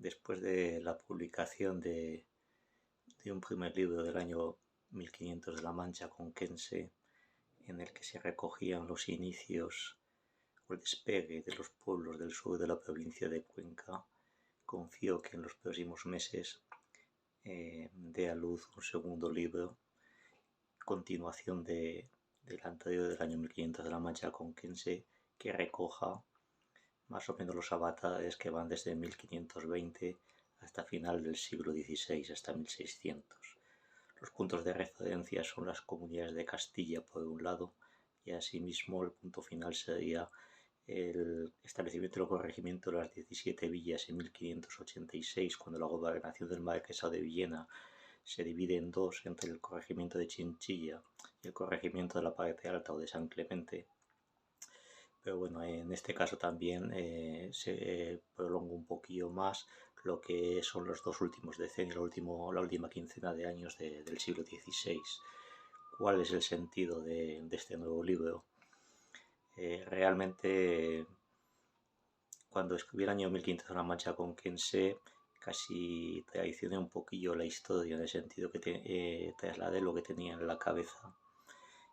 después de la publicación de un primer libro del año 1500 de la Mancha conquense, en el que se recogían los inicios o el despegue de los pueblos del sur de la provincia de Cuenca, confío que en los próximos meses dé a luz un segundo libro, continuación del anterior del año 1500 de la Mancha conquense, que recoja más o menos los avatares que van desde 1520 hasta final del siglo XVI, hasta 1600. Los puntos de referencia son las comunidades de Castilla por un lado, y asimismo el punto final sería el establecimiento del corregimiento de las 17 villas en 1586, cuando la gobernación del marquesado de Villena se divide en dos, entre el corregimiento de Chinchilla y el corregimiento de la parte alta o de San Clemente. Pero bueno, en este caso también se prolonga un poquillo más lo que son los dos últimos decenios, la última quincena de años del siglo XVI. ¿Cuál es el sentido de este nuevo libro? Realmente, cuando escribí el año 1500 en la Mancha conquense, casi traicioné un poquillo la historia, en el sentido que trasladé lo que tenía en la cabeza.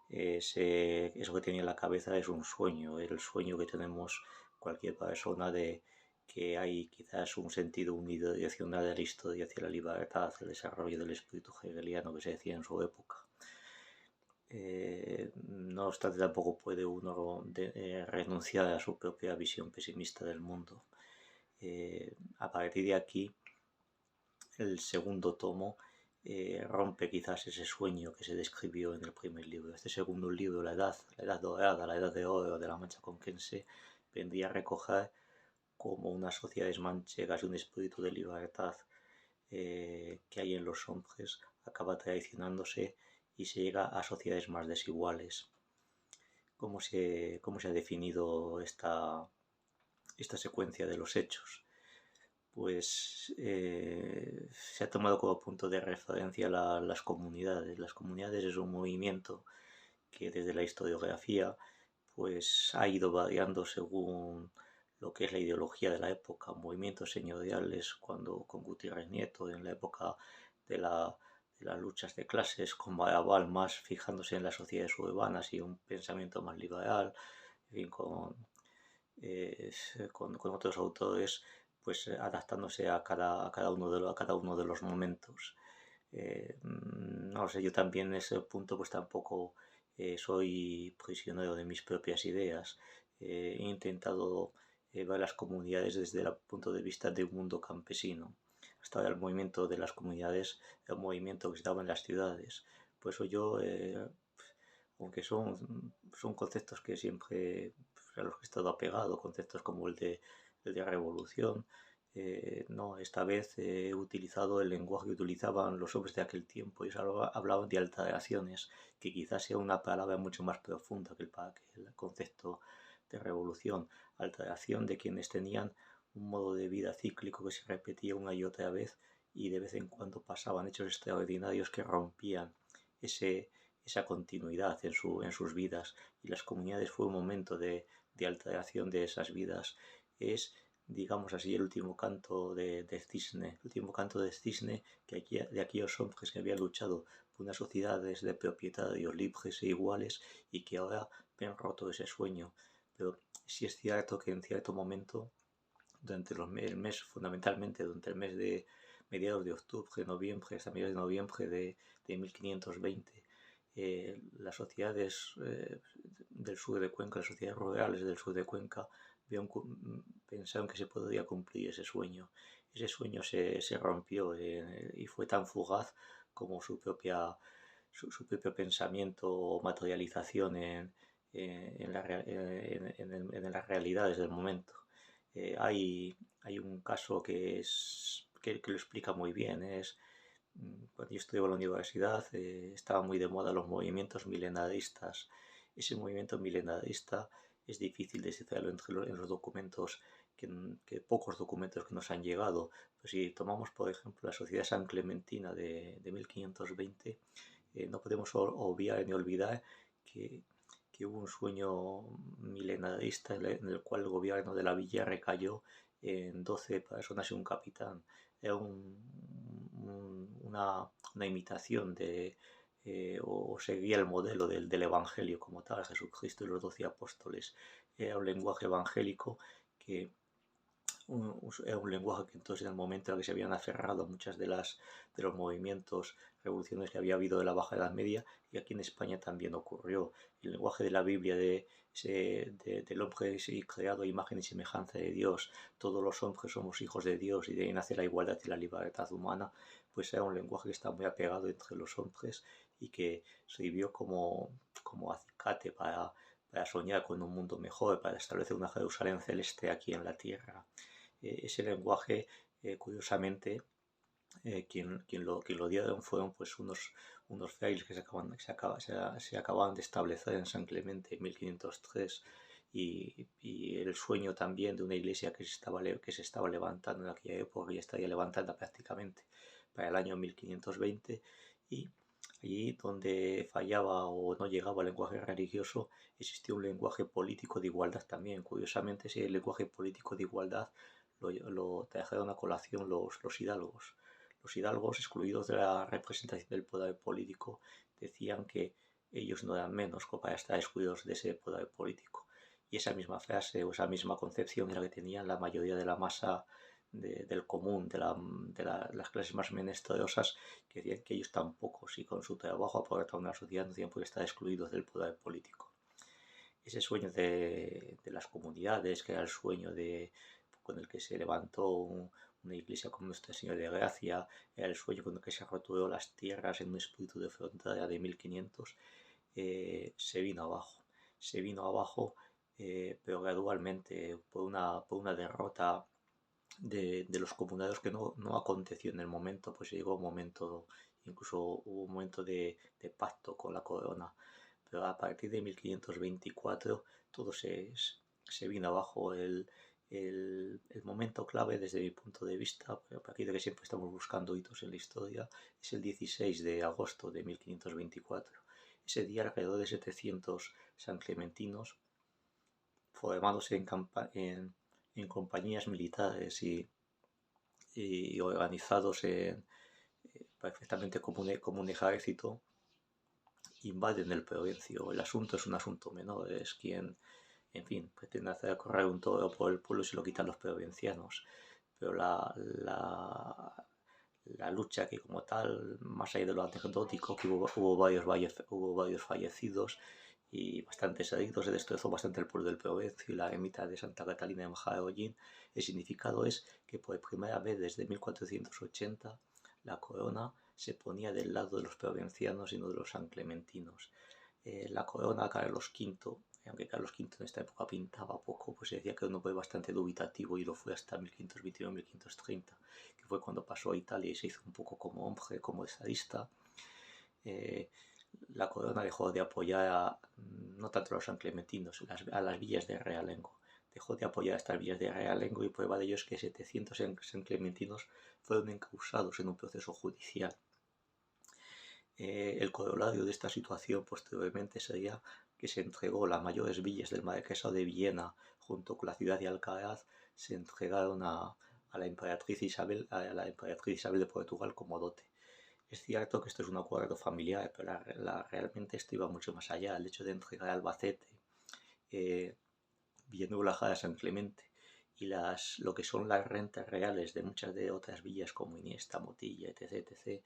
Eso que tenía en la cabeza es un sueño, el sueño que tenemos cualquier persona de que hay quizás un sentido unidireccional de la historia hacia la libertad, el desarrollo del espíritu hegeliano que se decía en su época. No obstante, tampoco puede uno renunciar a su propia visión pesimista del mundo. A partir de aquí, el segundo tomo rompe quizás ese sueño que se describió en el primer libro. Este segundo libro, la edad dorada, la edad de oro de la Mancha conquense, vendría a recoger como unas sociedades manchegas y un espíritu de libertad que hay en los hombres acaba traicionándose y se llega a sociedades más desiguales. ¿Cómo se ha definido esta secuencia de los hechos? Pues se ha tomado como punto de referencia las comunidades. Las comunidades es un movimiento que desde la historiografía pues ha ido variando según lo que es la ideología de la época. Movimientos señoriales cuando con Gutiérrez Nieto en la época de las luchas de clases, con Mayaval más fijándose en las sociedades urbanas y un pensamiento más liberal, en fin, con otros autores pues adaptándose a cada uno de los momentos. No sé, yo también en ese punto pues tampoco soy prisionero de mis propias ideas. He intentado ver las comunidades desde el punto de vista de un mundo campesino. Hasta ahora el movimiento de las comunidades era un movimiento que se daba en las ciudades. Por eso yo, aunque son conceptos que siempre a los que he estado apegado, conceptos como el de revolución, no, esta vez he utilizado el lenguaje que utilizaban los hombres de aquel tiempo. Ellos hablaban de alteraciones, que quizás sea una palabra mucho más profunda que el concepto de revolución. Alteración de quienes tenían un modo de vida cíclico que se repetía una y otra vez, y de vez en cuando pasaban hechos extraordinarios que rompían esa continuidad en sus vidas. Y las comunidades fue un momento de alteración de esas vidas. Es, digamos así, el último canto de cisne, el último canto de cisne de aquellos hombres que habían luchado por unas sociedades de propietarios libres e iguales y que ahora ven roto ese sueño. Pero sí es cierto que en cierto momento, durante el mes, fundamentalmente durante el mes de mediados de octubre, noviembre, hasta mediados de noviembre de 1520, las sociedades del sur de Cuenca, las sociedades rurales del sur de Cuenca, pensaron que se podría cumplir ese sueño. Ese sueño se rompió y fue tan fugaz como su propio pensamiento o materialización en las realidades del momento. Hay un caso que lo explica muy bien. Cuando yo estudiaba en la universidad estaban muy de moda los movimientos milenaristas. Ese movimiento milenarista es difícil descifrarlo en los documentos, que pocos documentos que nos han llegado. Pues si tomamos, por ejemplo, la Sociedad San Clementina de 1520, no podemos obviar ni olvidar que hubo un sueño milenarista en el cual el gobierno de la villa recayó en 12 personas y un capitán. Era una imitación o seguía el modelo del Evangelio como tal, Jesucristo y los 12 apóstoles. Era un lenguaje evangélico que era un lenguaje que entonces en el momento en el que se habían aferrado muchas de los movimientos revolucionarios que había habido de la Baja Edad Media, y aquí en España también ocurrió. El lenguaje de la Biblia del hombre creado a imagen y semejanza de Dios, todos los hombres somos hijos de Dios y de ahí nace la igualdad y la libertad humana, pues era un lenguaje que está muy apegado entre los hombres y que sirvió como acicate para soñar con un mundo mejor, para establecer una Jerusalén celeste aquí en la tierra. Ese lenguaje, curiosamente, quien lo dieron fueron pues unos frailes que se acababan de establecer en San Clemente en 1503 y el sueño también de una iglesia que se estaba levantando en aquella época y estaría levantada prácticamente para el año 1520, y allí donde fallaba o no llegaba el lenguaje religioso existía un lenguaje político de igualdad también. Curiosamente ese lenguaje político de igualdad lo trajeron a colación los hidalgos. Los hidalgos, excluidos de la representación del poder político, decían que ellos no eran menos para estar excluidos de ese poder político. Y esa misma frase o esa misma concepción era la que tenían la mayoría de la masa del común, las clases más menestrosas, que decían que ellos tampoco, si con su trabajo aportaban a la sociedad, no tenían por qué estar excluidos del poder político. Ese sueño de las comunidades, que era el sueño con el que se levantó una iglesia como Nuestra Señora de Gracia, era el sueño con el que se roturó las tierras en un espíritu de frontera de 1500, se vino abajo. Se vino abajo, pero gradualmente, por una derrota de los comunarios que no aconteció en el momento, pues llegó un momento, incluso hubo un momento de pacto con la corona, pero a partir de 1524 todo se vino abajo. El momento clave desde mi punto de vista, pero aquí de que siempre estamos buscando hitos en la historia, es el 16 de agosto de 1524. Ese día alrededor de 700 sanclementinos, formándose en compañías militares y organizados perfectamente como un ejército, invaden el Provencio. El asunto es un asunto menor, es quien, en fin, pretende hacer correr un toro por el pueblo y se lo quitan los provincianos. Pero la lucha, que como tal, más allá de lo anecdótico, que hubo varios fallecidos y bastantes heridos, se destrozó bastante el pueblo del Provencio y la ermita de Santa Catalina en Jaén. El significado es que por primera vez desde 1480 la corona se ponía del lado de los provincianos y no de los sanclementinos. La corona a Carlos V, aunque Carlos V en esta época pintaba poco, pues se decía que era un hombre bastante dubitativo y lo fue hasta 1529-1530, que fue cuando pasó a Italia y se hizo un poco como hombre, como estadista. La corona dejó de apoyar no tanto a los sanclementinos, a las villas de realengo. Dejó de apoyar a estas villas de realengo y prueba de ello es que 700 sanclementinos fueron encausados en un proceso judicial. El corolario de esta situación posteriormente sería que se entregó las mayores villas del Marquesado de Villena junto con la ciudad de Alcaraz, se entregaron a la emperatriz Isabel de Portugal como dote. Es cierto que esto es un acuerdo familiar, pero realmente esto iba mucho más allá. El hecho de entregar Albacete, Villanueva, San Clemente y lo que son las rentas reales de muchas de otras villas como Iniesta, Motilla, etc.,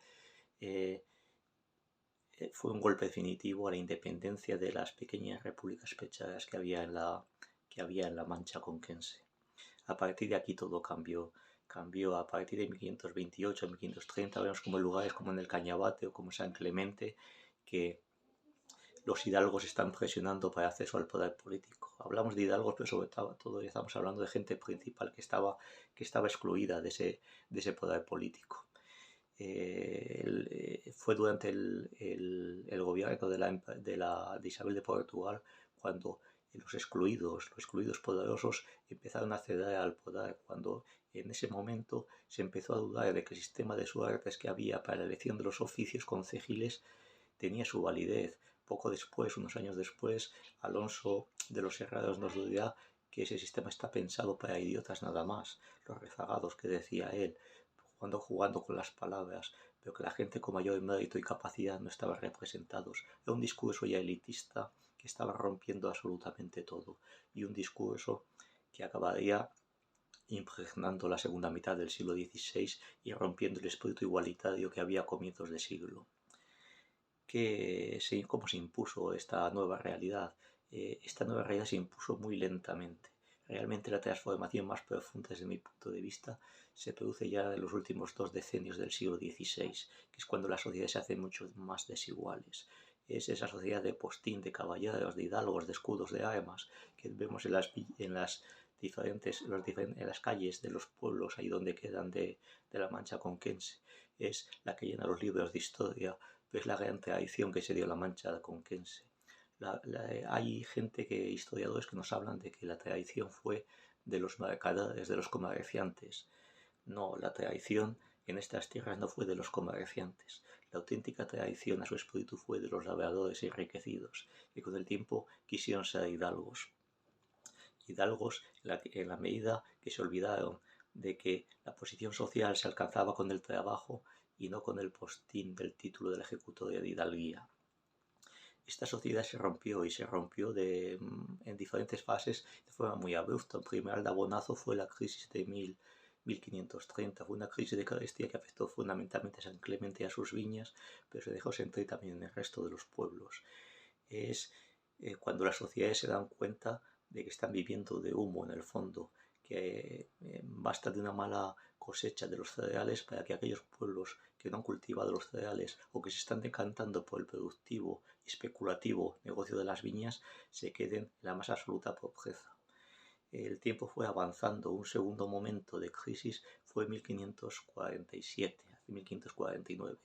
fue un golpe definitivo a la independencia de las pequeñas repúblicas pechadas que había en la Mancha conquense. A partir de aquí todo cambió a partir de 1528, 1530, vemos como en lugares como en el Cañabate o como San Clemente, que los hidalgos están presionando para acceso al poder político. Hablamos de hidalgos, pero sobre todo estamos hablando de gente principal que estaba excluida de ese poder político. Fue durante el gobierno de Isabel de Portugal cuando los excluidos poderosos empezaron a ceder al poder, cuando en ese momento se empezó a dudar de que el sistema de suertes que había para la elección de los oficios concejiles tenía su validez. Poco después, unos años después, Alonso de los Herrados nos dirá que ese sistema está pensado para idiotas nada más, los rezagados que decía él, jugando con las palabras, pero que la gente con mayor mérito y capacidad no estaba representados. Era un discurso ya elitista que estaba rompiendo absolutamente todo, y un discurso que acabaría impregnando la segunda mitad del siglo XVI y rompiendo el espíritu igualitario que había a comienzos de siglo. ¿Cómo se impuso esta nueva realidad? Esta nueva realidad se impuso muy lentamente. Realmente la transformación más profunda, desde mi punto de vista, se produce ya en los últimos 2 decenios del siglo XVI, que es cuando las sociedades se hacen mucho más desiguales. Es esa sociedad de postín, de caballeros, de hidalgos, de escudos, de armas, que vemos en las calles de los pueblos ahí donde quedan de la Mancha conquense. Es la que llena los libros de historia, pero es la gran tradición que se dio la Mancha conquense. Hay historiadores que nos hablan de que la tradición fue de los mercaderes, de los comerciantes. No, la tradición en estas tierras no fue de los comerciantes. La auténtica tradición a su espíritu fue de los labradores enriquecidos, que con el tiempo quisieron ser hidalgos. Hidalgos en la medida que se olvidaron de que la posición social se alcanzaba con el trabajo y no con el postín del título del ejecutor de hidalguía. Esta sociedad se rompió en diferentes fases de forma muy abrupta. El primer aldabonazo fue la crisis de 1530. Fue una crisis de carestía que afectó fundamentalmente a San Clemente y a sus viñas, pero se dejó sentir también en el resto de los pueblos. Es cuando las sociedades se dan cuenta de que están viviendo de humo en el fondo, que basta de una mala cosecha de los cereales para que aquellos pueblos que no han cultivado los cereales o que se están decantando por el productivo y especulativo negocio de las viñas se queden en la más absoluta pobreza. El tiempo fue avanzando. Un segundo momento de crisis fue en 1547, 1549.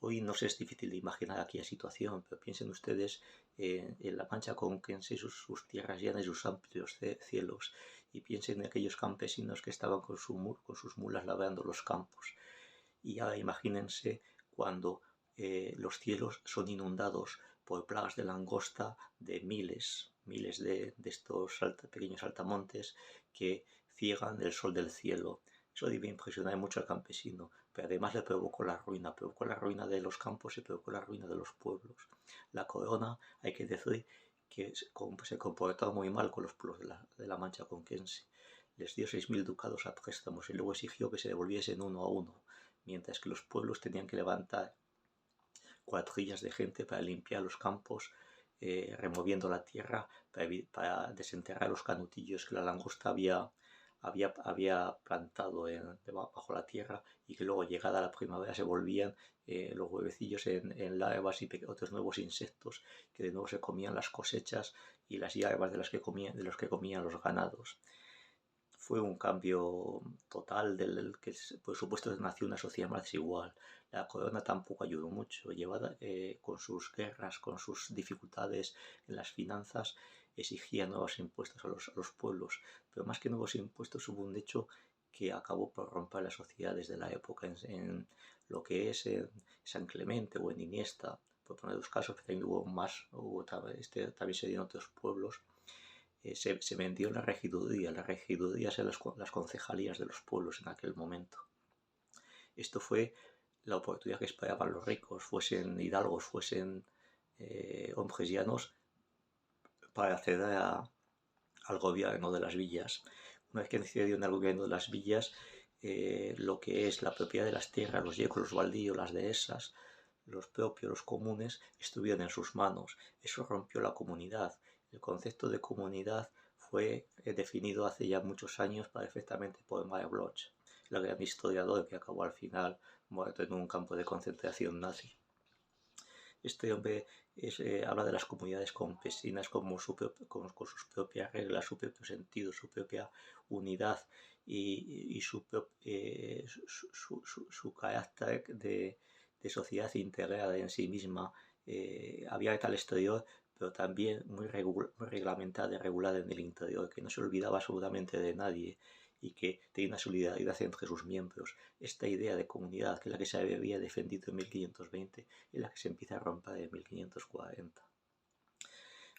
Hoy nos es difícil de imaginar aquella situación, pero piensen ustedes en la Mancha conquense, sus tierras llanas y sus amplios cielos, y piensen en aquellos campesinos que estaban con sus mulas labrando los campos. Y ahora imagínense cuando los cielos son inundados por plagas de langosta de miles de estos pequeños saltamontes que ciegan el sol del cielo. Eso debe impresionar mucho al campesino, pero además le provocó la ruina de los campos y provocó la ruina de los pueblos. La corona, hay que decir que se comportó muy mal con los pueblos de la Mancha conquense. Les dio 6.000 ducados a préstamos y luego exigió que se devolviesen uno a uno, mientras que los pueblos tenían que levantar cuadrillas de gente para limpiar los campos, removiendo la tierra para desenterrar los canutillos que la langosta había plantado bajo la tierra, y que luego, llegada la primavera, se volvían los huevecillos en larvas y otros nuevos insectos que de nuevo se comían las cosechas y las hierbas de los que comían los ganados. Fue un cambio total del que, por supuesto, nació una sociedad más desigual. La corona tampoco ayudó mucho, llevada con sus guerras, con sus dificultades en las finanzas, exigía nuevos impuestos a los pueblos, pero más que nuevos impuestos hubo un hecho que acabó por romper las sociedades de la época en lo que es San Clemente o en Iniesta, por poner dos casos, que también también se dio en otros pueblos. Se vendió la regiduría. Las regidurías eran las concejalías de los pueblos en aquel momento. Esto fue la oportunidad que esperaban los ricos, fuesen hidalgos, fuesen hombres llanos, para acceder al gobierno de las villas. Una vez que accedieron al gobierno de las villas, lo que es la propiedad de las tierras, los yecos, los baldíos, las dehesas, los propios, los comunes, estuvieron en sus manos. Eso rompió la comunidad. El concepto de comunidad fue definido hace ya muchos años perfectamente por Mayer Bloch, el gran historiador que acabó al final muerto en un campo de concentración nazi. Este hombre habla de las comunidades campesinas con sus propias reglas, su propio sentido, su propia unidad y su carácter de sociedad integrada en sí misma, abierta al exterior, pero también muy reglamentada y regulada en el interior, que no se olvidaba absolutamente de nadie y que tenía una solidaridad entre sus miembros. Esta idea de comunidad, que es la que se había defendido en 1520, es la que se empieza a romper en 1540.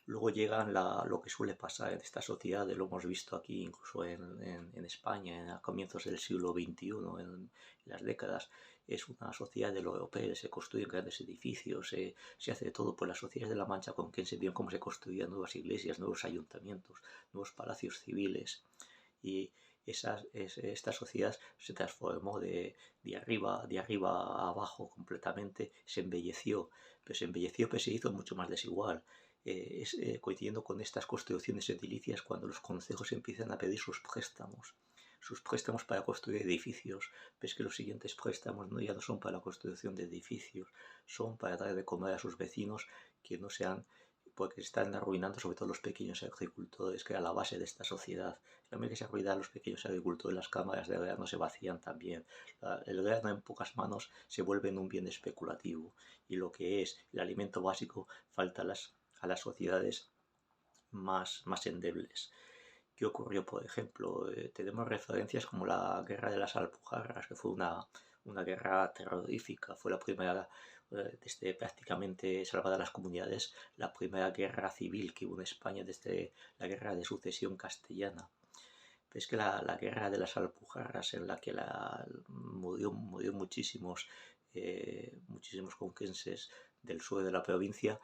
Luego llegan lo que suele pasar en esta sociedad, lo hemos visto aquí incluso en España, a comienzos del siglo XXI, en las décadas. Es una sociedad de lo europeo, se construyen grandes edificios, se hace de todo. Pues las sociedades de la Mancha Conquense vieron cómo se construían nuevas iglesias, nuevos ayuntamientos, nuevos palacios civiles. Y esta sociedad se transformó de arriba a abajo completamente, se embelleció, pero se hizo mucho más desigual. Coincidiendo con estas construcciones edilicias cuando los concejos empiezan a pedir sus préstamos para construir edificios. Ves que los siguientes préstamos ya no son para la construcción de edificios, son para dar de comer a sus vecinos que no sean, porque se están arruinando sobre todo los pequeños agricultores, que era la base de esta sociedad. En vez que se arruinan los pequeños agricultores, las cámaras de grano se vacían también. El grano en pocas manos se vuelve en un bien especulativo y lo que es el alimento básico falta a las sociedades más endebles. ¿Qué ocurrió, por ejemplo? Tenemos referencias como la Guerra de las Alpujarras, que fue una guerra terrorífica, fue la primera, desde prácticamente salvada las comunidades, la primera guerra civil que hubo en España desde la Guerra de Sucesión Castellana. Es que la Guerra de las Alpujarras, en la que murió muchísimos conquenses del sur de la provincia,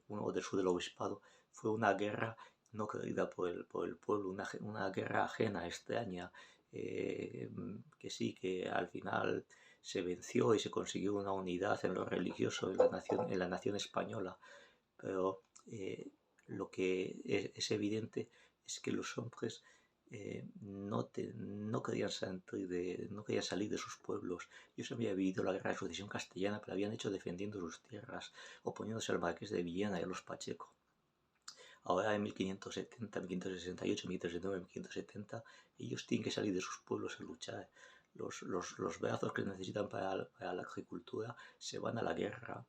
o del sur del obispado, fue una guerra no querida por el pueblo, una guerra ajena, extraña, que sí, que al final se venció y se consiguió una unidad en lo religioso en la nación española, pero lo que es evidente es que los hombres no querían salir de sus pueblos. Ellos habían vivido la guerra de sucesión castellana, pero habían hecho defendiendo sus tierras, oponiéndose al marqués de Villena y a los Pacheco. Ahora en 1570, 1568, 1569, 1570, ellos tienen que salir de sus pueblos a luchar. Los brazos que necesitan para la agricultura se van a la guerra.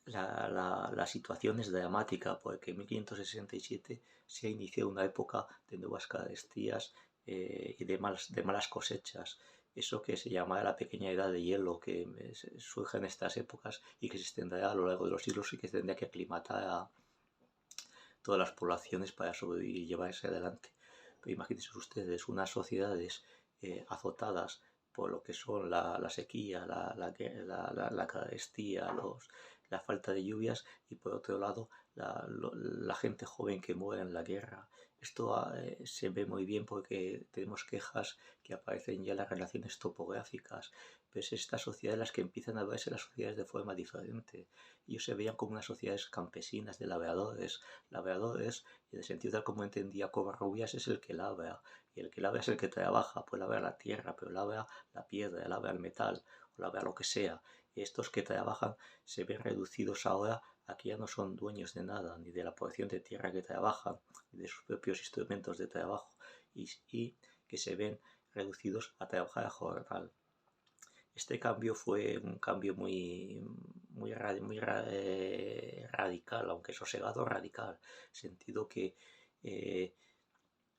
La situación es dramática porque en 1567 se ha iniciado una época de nuevas carestías y de malas cosechas. Eso que se llama la pequeña edad de hielo, que surge en estas épocas y que se extenderá a lo largo de los siglos y que tendrá que aclimatar a todas las poblaciones para sobrevivir y llevarse adelante. Pero imagínense ustedes unas sociedades azotadas por lo que son la sequía, la carestía, la falta de lluvias y por otro lado la gente joven que muere en la guerra. Esto se ve muy bien porque tenemos quejas que aparecen ya en las relaciones topográficas. Pues estas sociedades las que empiezan a verse las sociedades de forma diferente. Ellos se veían como unas sociedades campesinas de labradores. Labradores, en el sentido tal como entendía Covarrubias, es el que labra. Y el que labra es el que trabaja, pues labra la tierra, pero labra la piedra, labra el metal, o labra lo que sea. Y estos que trabajan se ven reducidos ahora a que ya no son dueños de nada, ni de la porción de tierra que trabajan, ni de sus propios instrumentos de trabajo, y que se ven reducidos a trabajar a jornal. Este cambio fue un cambio muy radical, aunque sosegado radical, sentido que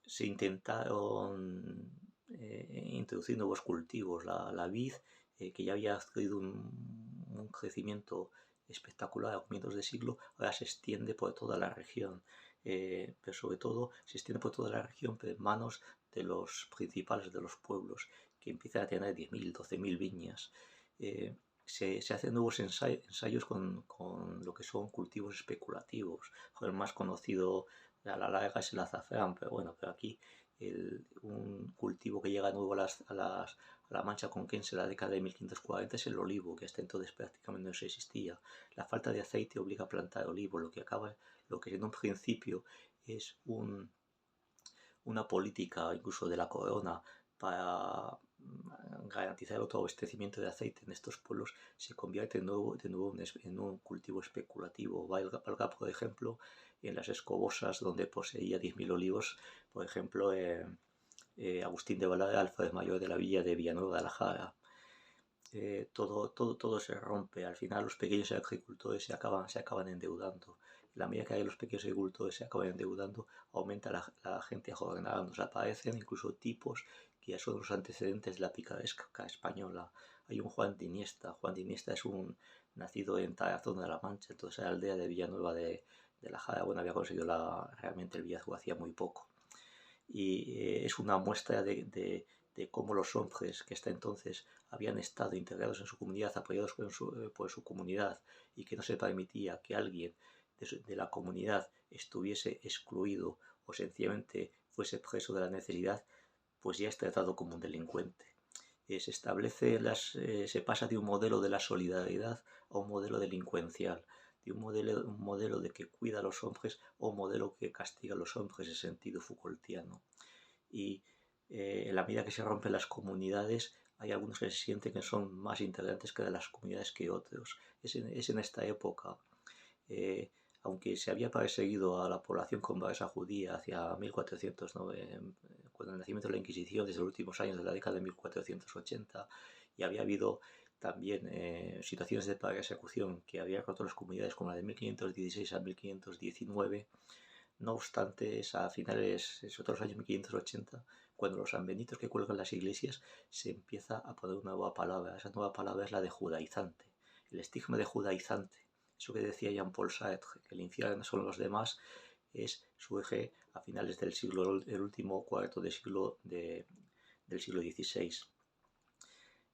se intentaron introducir nuevos cultivos. La vid, que ya había adquirido un crecimiento espectacular a comienzos de siglo, ahora se extiende por toda la región. Pero sobre todo se extiende por toda la región, pero en manos de los principales de los pueblos, que empiezan a tener 10.000, 12.000 viñas. Se hacen nuevos ensayos con lo que son cultivos especulativos. El más conocido a la larga es el azafrán, pero bueno, pero aquí un cultivo que llega nuevo a la Mancha Conquense en la década de 1540 es el olivo, que hasta entonces prácticamente no se existía. La falta de aceite obliga a plantar olivo, lo que en un principio es una política incluso de la corona para garantizar el autoabastecimiento de aceite en estos pueblos, se convierte de nuevo en un cultivo especulativo. Valga, por ejemplo, en las Escobosas, donde poseía 10.000 olivos, por ejemplo, Agustín de Valara, alférez mayor de la villa de Villanueva de la Jara. Todo se rompe. Al final los pequeños agricultores se acaban endeudando. En la medida que los pequeños agricultores se acaban endeudando, aumenta la gente ajornada. Nos aparecen incluso tipos que ya son los antecedentes de la picaresca española. Hay un Juan de Iniesta. Juan de Iniesta es un nacido en Tarazón de la Mancha, entonces la aldea de Villanueva de la Jara, bueno, había conseguido realmente el Villazgo hacía muy poco. Y es una muestra de cómo los hombres que hasta entonces habían estado integrados en su comunidad, apoyados por su comunidad, y que no se permitía que alguien de la comunidad estuviese excluido o sencillamente fuese preso de la necesidad, pues ya es tratado como un delincuente. Se pasa de un modelo de la solidaridad a un modelo delincuencial, de un modelo de que cuida a los hombres a un modelo que castiga a los hombres en sentido Foucaultiano. Y en la medida que se rompen las comunidades, hay algunos que se sienten que son más integrantes que de las comunidades que otros. Es en esta época, eh, aunque se había perseguido a la población conversa judía hacia 1409, con el nacimiento de la Inquisición, desde los últimos años de la década de 1480, y había habido también situaciones de persecución que había roto las comunidades, como la de 1516 a 1519. No obstante, es a finales, sobre todo los años 1580, cuando los sanbenitos que cuelgan las iglesias, se empieza a poner una nueva palabra. Esa nueva palabra es la de judaizante, el estigma de judaizante. Eso que decía Jean-Paul Sartre, que el infierno son los demás, su eje a finales del siglo, el último cuarto de siglo del siglo XVI.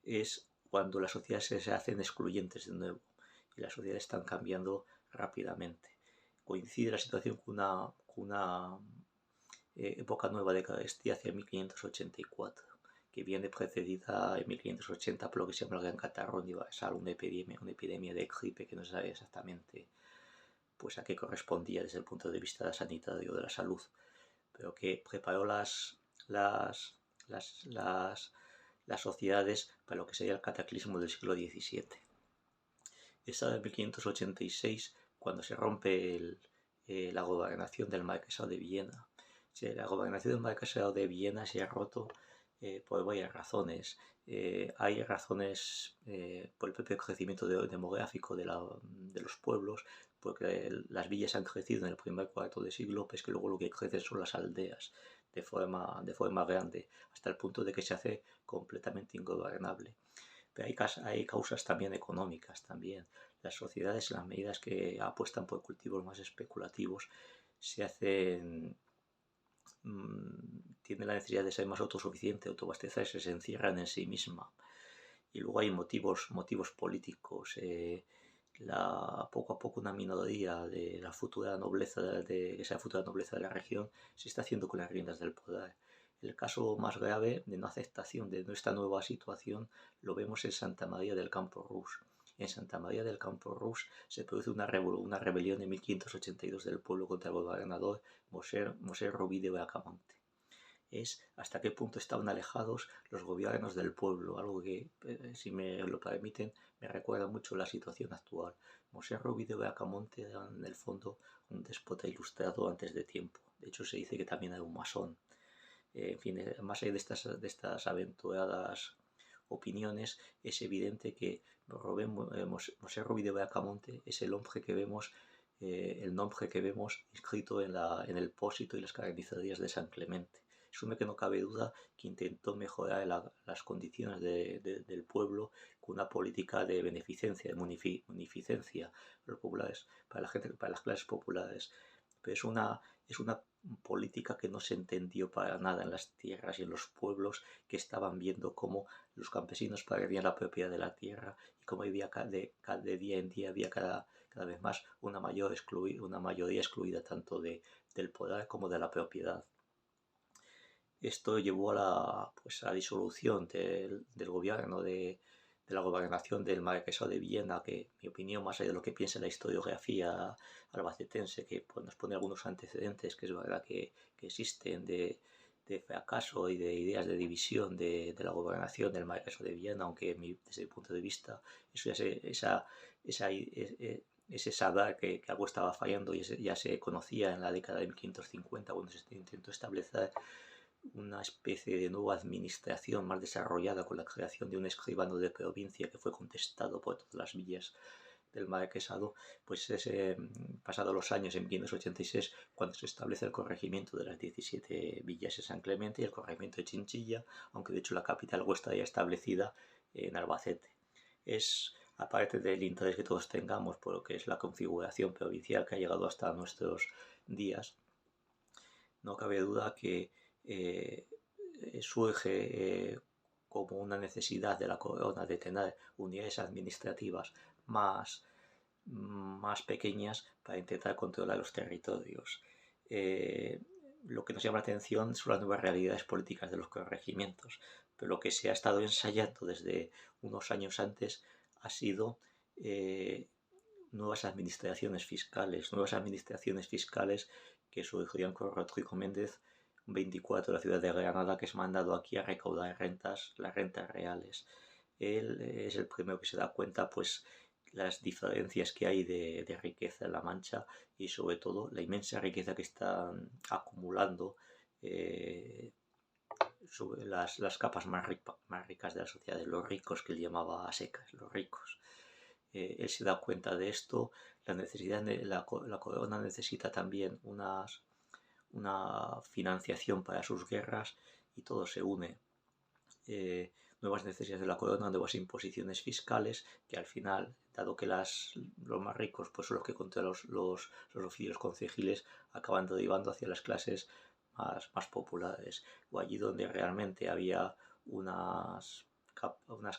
Es cuando las sociedades se hacen excluyentes de nuevo y las sociedades están cambiando rápidamente. Coincide la situación con una época nueva de Carestia hacia 1584, que viene precedida en 1580 por lo que se llama el Gran Catarro Universal, una epidemia de gripe que no se sabe exactamente pues, a qué correspondía desde el punto de vista sanitario de la salud, pero que preparó las sociedades para lo que sería el cataclismo del siglo XVII. Esta de 1586, cuando se rompe la gobernación del Marquesado de Viena. La gobernación del Marquesado de Viena se ha roto por varias razones. Hay razones por el propio crecimiento demográfico de los pueblos, porque las villas han crecido en el primer cuarto de siglo, pues que luego lo que crecen son las aldeas de forma grande, hasta el punto de que se hace completamente ingobernable. Pero hay causas también económicas también. Las sociedades, en las medidas que apuestan por cultivos más especulativos, tienen la necesidad de ser más autosuficiente, autoabastecerse, se encierran en sí misma. Y luego hay motivos políticos. Poco a poco una minoría de la futura nobleza de la región se está haciendo con las riendas del poder. El caso más grave de no aceptación de esta nueva situación lo vemos en Santa María del Campo Rus. En Santa María del Campo Rus se produce una rebelión en 1582 del pueblo contra el gobernador Mosè Rubí de Bracamonte. Es hasta qué punto estaban alejados los gobiernos del pueblo, algo que, si me lo permiten, me recuerda mucho la situación actual. Mosè Rubí de Bracamonte era en el fondo un déspota ilustrado antes de tiempo. De hecho, se dice que también era un masón. En fin, más allá de estas aventuradas opiniones, es evidente que Mosè Rubí de Bracamonte es el nombre que vemos escrito en el pósito y las carnicerías de San Clemente. Es un hombre que no cabe duda que intentó mejorar las condiciones del pueblo con una política de beneficencia, de munificencia los populares, para las clases populares. Pero es una política que no se entendió para nada en las tierras y en los pueblos, que estaban viendo cómo los campesinos perdían la propiedad de la tierra y cómo de día en día había cada vez más una mayoría excluida tanto del poder como de la propiedad. Esto llevó a la disolución del gobierno, de la gobernación del Marquesado de Viena, que, en mi opinión, más allá de lo que piensa la historiografía albacetense, que nos pone algunos antecedentes que es verdad que existen de fracaso y de ideas de división de la gobernación del Marquesado de Viena, aunque desde mi punto de vista eso ese saber que algo estaba fallando ya se conocía en la década de 1550, cuando se intentó establecer una especie de nueva administración más desarrollada con la creación de un escribano de provincia que fue contestado por todas las villas del Marquesado. Pues pasados los años, en 1586, cuando se establece el corregimiento de las 17 villas de San Clemente y el corregimiento de Chinchilla, aunque de hecho la capital está ya establecida en Albacete. Es aparte del interés que todos tengamos por lo que es la configuración provincial que ha llegado hasta nuestros días, no cabe duda que surge como una necesidad de la corona de tener unidades administrativas más pequeñas para intentar controlar los territorios. Lo que nos llama la atención son las nuevas realidades políticas de los corregimientos, pero lo que se ha estado ensayando desde unos años antes ha sido nuevas administraciones fiscales que surgirían con Rodrigo Méndez, un 24 de la ciudad de Granada, que es mandado aquí a recaudar las rentas reales. Él es el primero que se da cuenta, pues, las diferencias que hay de riqueza en La Mancha y sobre todo la inmensa riqueza que están acumulando sobre las capas más ricas de la sociedad, los ricos, que él llamaba a secas, los ricos. Él se da cuenta de esto, la necesidad de la corona necesita también una financiación para sus guerras y todo se une. Nuevas necesidades de la corona, nuevas imposiciones fiscales, que al final, dado que los más ricos pues son los que controlan los oficios concejiles, acaban derivando hacia las clases más populares, o allí donde realmente había unas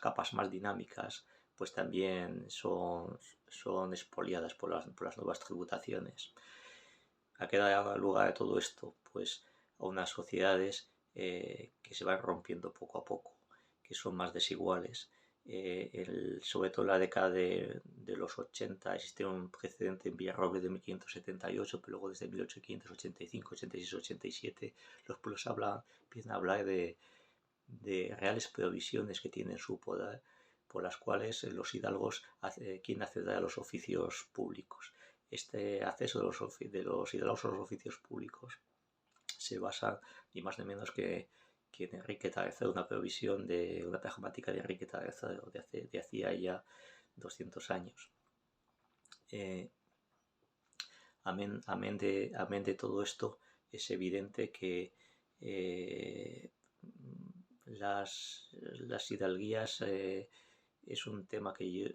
capas más dinámicas, pues también son expoliadas por las nuevas tributaciones. ¿A qué da lugar a todo esto? Pues a unas sociedades que se van rompiendo poco a poco, que son más desiguales. Sobre todo en la década de los 80 existe un precedente en Villarroble de 1578, pero luego desde 1885, 86, 87 los pueblos empiezan a hablar de reales provisiones que tienen su poder, por las cuales los hidalgos quieren acceder a los oficios públicos. Este acceso de los hidalgos a los oficios públicos se basa ni más ni menos que en Enrique III, una provisión de una pragmática de Enrique III de hacía ya 200 años. Amén de todo esto, es evidente que las hidalguías es un tema que yo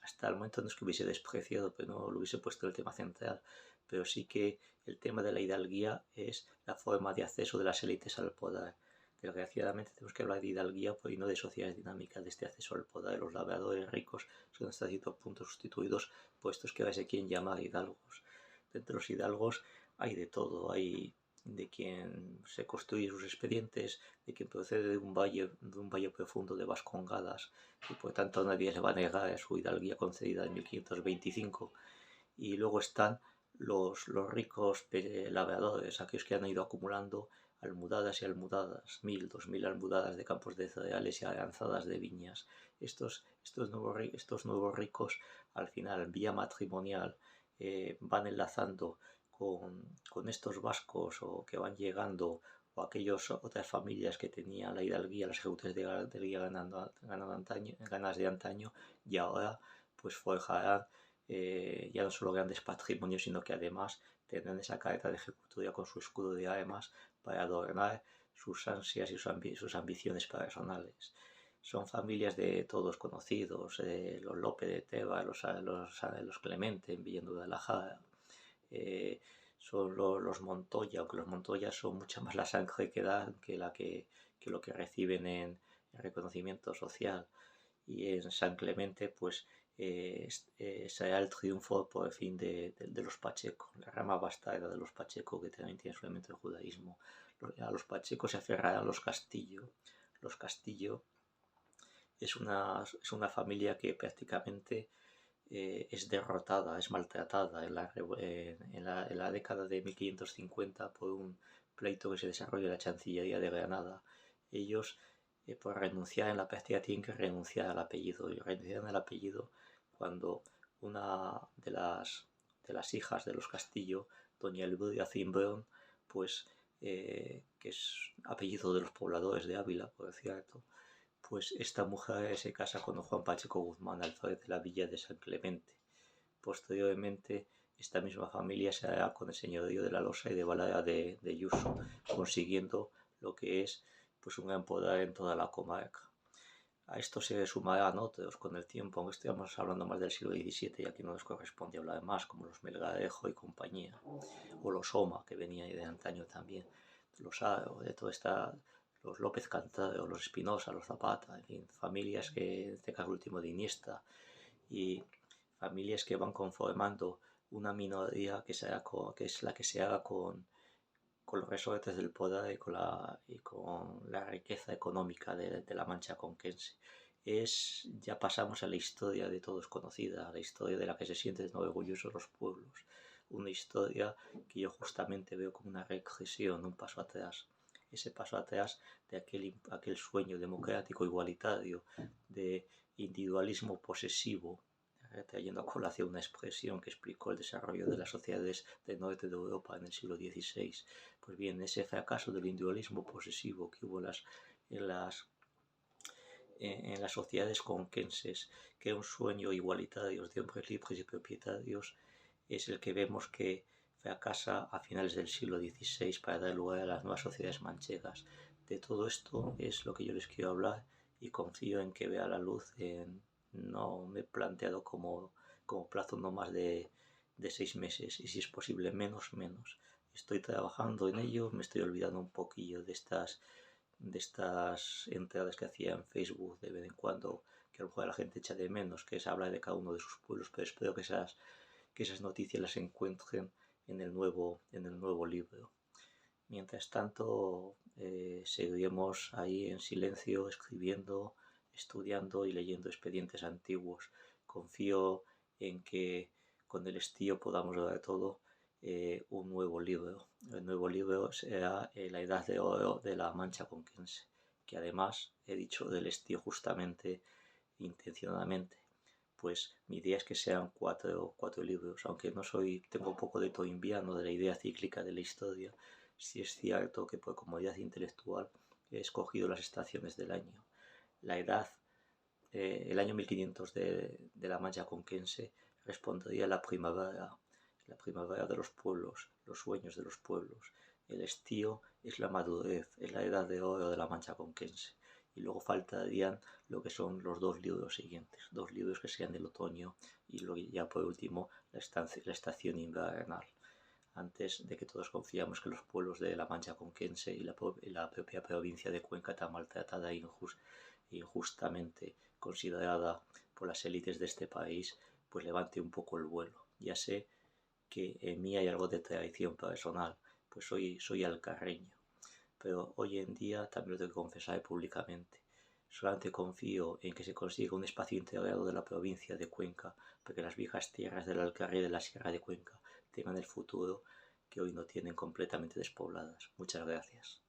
hasta el momento no es que hubiese despreciado, pero no lo hubiese puesto el tema central, pero sí que el tema de la hidalguía es la forma de acceso de las élites al poder. Desgraciadamente tenemos que hablar de hidalguía y no de sociedades dinámicas, de este acceso al poder. Los labradores ricos son hasta cierto punto sustituidos por estos que ahora se quieren llamar hidalgos. Dentro de los hidalgos hay de todo, hay de quien se construye sus expedientes, de quien procede de un valle profundo de Vascongadas, y por tanto nadie le va a negar su hidalguía concedida en 1525. Y luego están los ricos labradores, aquellos que han ido acumulando almudadas y almudadas, 1000, 2000 almudadas de campos de cereales y aranzadas de viñas. Estos nuevos ricos, al final, vía matrimonial, van enlazando con estos vascos o que van llegando, o otras familias que tenían la hidalguía, las ejecutores de hidalguía ganas de antaño, y ahora pues forjarán ya no solo grandes patrimonios, sino que además tendrán esa careta de ejecutoria con su escudo de armas para adornar sus ansias y sus ambiciones personales. Son familias de todos conocidos, los López de Teba, los Clemente en Villendo de la Jara, son los Montoya, aunque los Montoya son mucha más la sangre que dan que lo que reciben en reconocimiento social. Y en San Clemente pues será el triunfo por fin de los Pacheco, la rama bastarda de los Pacheco, que también tiene su elemento del judaísmo. A los Pacheco se aferrarán los Castillo. Los Castillo es una familia que prácticamente es derrotada, es maltratada en la década de 1550 por un pleito que se desarrolla en la Chancillería de Granada. Ellos, por renunciar en la práctica, tienen que renunciar al apellido, y renuncian al apellido cuando una de las hijas de los Castillo, doña Elvira Cimbrón, pues que es apellido de los pobladores de Ávila, por cierto, pues esta mujer se casa con Juan Pacheco Guzmán, alférez de la villa de San Clemente. Posteriormente, esta misma familia se hará con el señorío de la Losa y de Balada de Yuso, consiguiendo lo que es pues un gran poder en toda la comarca. A esto se sumarán otros con el tiempo, aunque estamos hablando más del siglo XVII y aquí no nos corresponde hablar más, como los Melgarejo y compañía, o los Oma, que venía de antaño también, los Haro, de toda esta, los López Cantero, los Espinosa, los Zapata, en fin, familias que, en este caso último de Iniesta, y familias que van conformando una minoría que es la que se haga con los resortes del poder y con la riqueza económica de la Mancha conquense. Ya pasamos a la historia de todos conocida, a la historia de la que se sienten orgullosos los pueblos. Una historia que yo justamente veo como una regresión, un paso atrás. Ese paso atrás de aquel sueño democrático, igualitario, de individualismo posesivo, trayendo a colación una expresión que explicó el desarrollo de las sociedades del norte de Europa en el siglo XVI. Pues bien, ese fracaso del individualismo posesivo que hubo en las sociedades conquenses, que era un sueño igualitario de hombres libres y propietarios, es el que vemos que fracasa a finales del siglo XVI para dar lugar a las nuevas sociedades manchegas. De todo esto es lo que yo les quiero hablar y confío en que vea la luz. No me he planteado como plazo no más de 6 meses y si es posible menos. Estoy trabajando en ello, me estoy olvidando un poquillo de estas entradas que hacía en Facebook de vez en cuando, que a lo mejor la gente echa de menos, que es hablar de cada uno de sus pueblos, pero espero que esas noticias las encuentren en el nuevo libro. Mientras tanto, seguiremos ahí en silencio, escribiendo, estudiando y leyendo expedientes antiguos. Confío en que con el estío podamos ver todo un nuevo libro. El nuevo libro será La Edad de Oro de la Mancha Conquense, que además he dicho del estío justamente intencionadamente. Pues mi idea es que sean cuatro libros, aunque tengo un poco de toimbiano de la idea cíclica de la historia. Sí es cierto que por comodidad intelectual he escogido las estaciones del año. La edad, el año 1500 de la Mancha conquense respondería a la primavera de los pueblos, los sueños de los pueblos. El estío es la madurez, es la edad de oro de la Mancha conquense. Y luego faltarían lo que son los dos libros siguientes, dos libros que sean del otoño y luego ya por último la estación invernal. Antes de que todos confiamos que los pueblos de la Mancha conquense y la propia provincia de Cuenca, tan maltratada e injustamente considerada por las élites de este país, pues levante un poco el vuelo. Ya sé que en mí hay algo de traición personal, pues soy alcarreño, pero hoy en día también lo tengo que confesar públicamente. Solamente confío en que se consiga un espacio integrado de la provincia de Cuenca, para que las viejas tierras del Alcarria y de la Sierra de Cuenca tengan el futuro que hoy no tienen completamente despobladas. Muchas gracias.